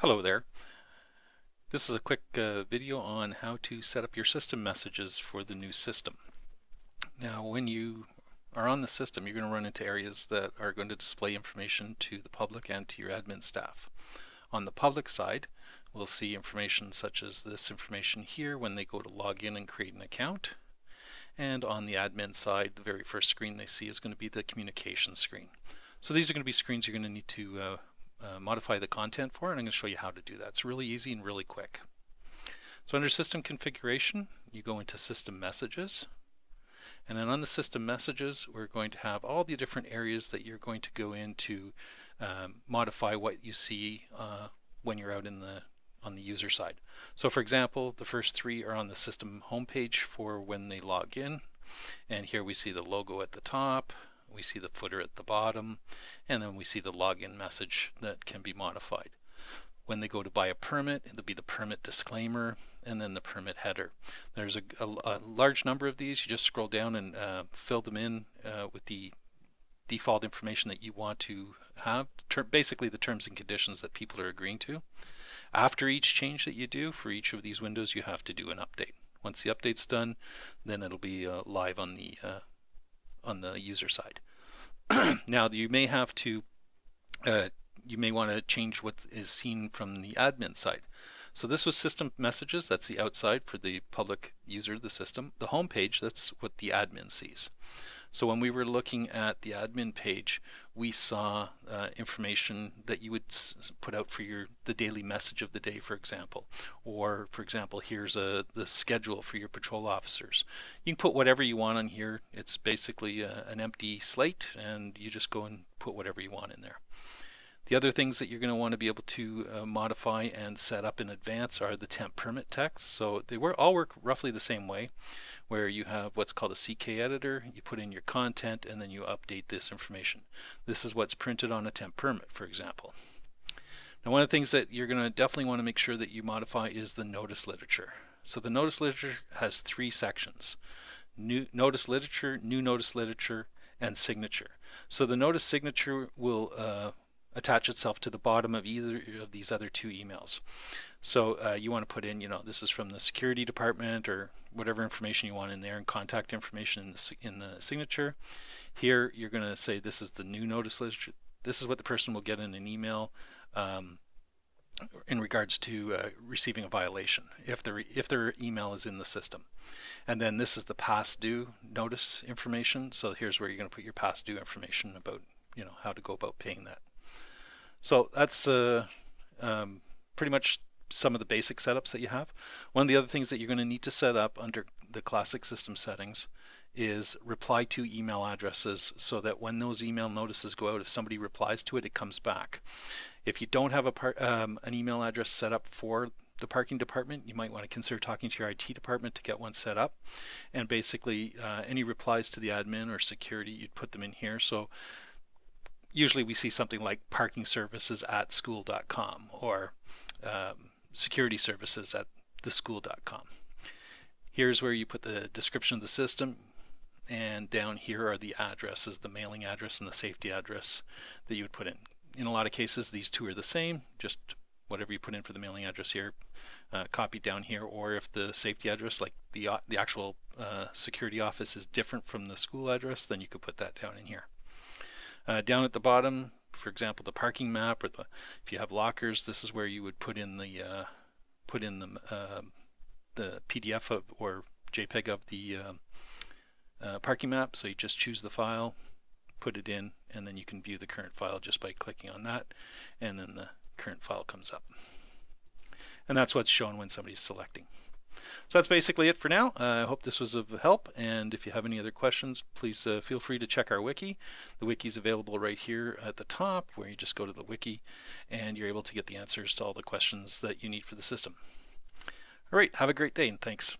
Hello there. This is a quick video on how to set up your system messages for the new system. Now, when you are on the system, you're going to run into areas that are going to display information to the public and to your admin staff. On the public side, we'll see information such as this information here when they go to log in and create an account. And on the admin side, the very first screen they see is going to be the communication screen. So these are going to be screens you're going to need to modify the content for, and I'm going to show you how to do that. It's really easy and really quick. So under System Configuration, you go into System Messages, and then on the System Messages, we're going to have all the different areas that you're going to go in to modify what you see when you're out on the user side. So for example, the first three are on the system homepage for when they log in, and here we see the logo at the top, we see the footer at the bottom, and then we see the login message that can be modified. When they go to buy a permit, it'll be the permit disclaimer and then the permit header. There's a large number of these. You just scroll down and fill them in with the default information that you want to have, basically the terms and conditions that people are agreeing to. After each change that you do for each of these windows, you have to do an update. Once the update's done, then it'll be live on the user side. Now you may have to, you may want to change what is seen from the admin side. So this was system messages, that's the outside for the public user of the system. The home page, that's what the admin sees. So when we were looking at the admin page, we saw information that you would put out for the daily message of the day, for example. Or for example, here's the schedule for your patrol officers. You can put whatever you want on here. It's basically an empty slate, and you just go and put whatever you want in there. The other things that you're going to want to be able to modify and set up in advance are the temp permit text. So they all work roughly the same way, where you have what's called a CK editor. You put in your content and then you update this information. This is what's printed on a temp permit, for example. Now, one of the things that you're going to definitely want to make sure that you modify is the notice literature. So the notice literature has three sections: new notice literature, and signature. So the notice signature will attach itself to the bottom of either of these other two emails. So you want to put in, this is from the security department or whatever information you want in there, and contact information in the signature. Here you're going to say this is the new notice literature. This is what the person will get in an email in regards to receiving a violation if their email is in the system. And then this is the past due notice information. So here's where you're going to put your past due information about how to go about paying that. So that's pretty much some of the basic setups that you have. One of the other things that you're going to need to set up under the classic system settings is reply to email addresses, so that when those email notices go out, if somebody replies to it, it comes back. If you don't have an email address set up for the parking department, you might want to consider talking to your IT department to get one set up. And basically any replies to the admin or security, you'd put them in here. So usually we see something like parkingservices@school.com or security services at theschool.com. Here's where you put the description of the system, and down here are the addresses, the mailing address and the safety address that you would put in. In a lot of cases, these two are the same, just whatever you put in for the mailing address here, copy down here, or if the safety address, like the actual security office, is different from the school address, then you could put that down in here. Down at the bottom, for example, the parking map, or if you have lockers, this is where you would put in the PDF or JPEG of the parking map. So you just choose the file, put it in, and then you can view the current file just by clicking on that, and then the current file comes up. And that's what's shown when somebody's selecting. So that's basically it for now. I hope this was of help, and if you have any other questions, please feel free to check our wiki. The wiki is available right here at the top, where you just go to the wiki and you're able to get the answers to all the questions that you need for the system. All right, have a great day, and thanks.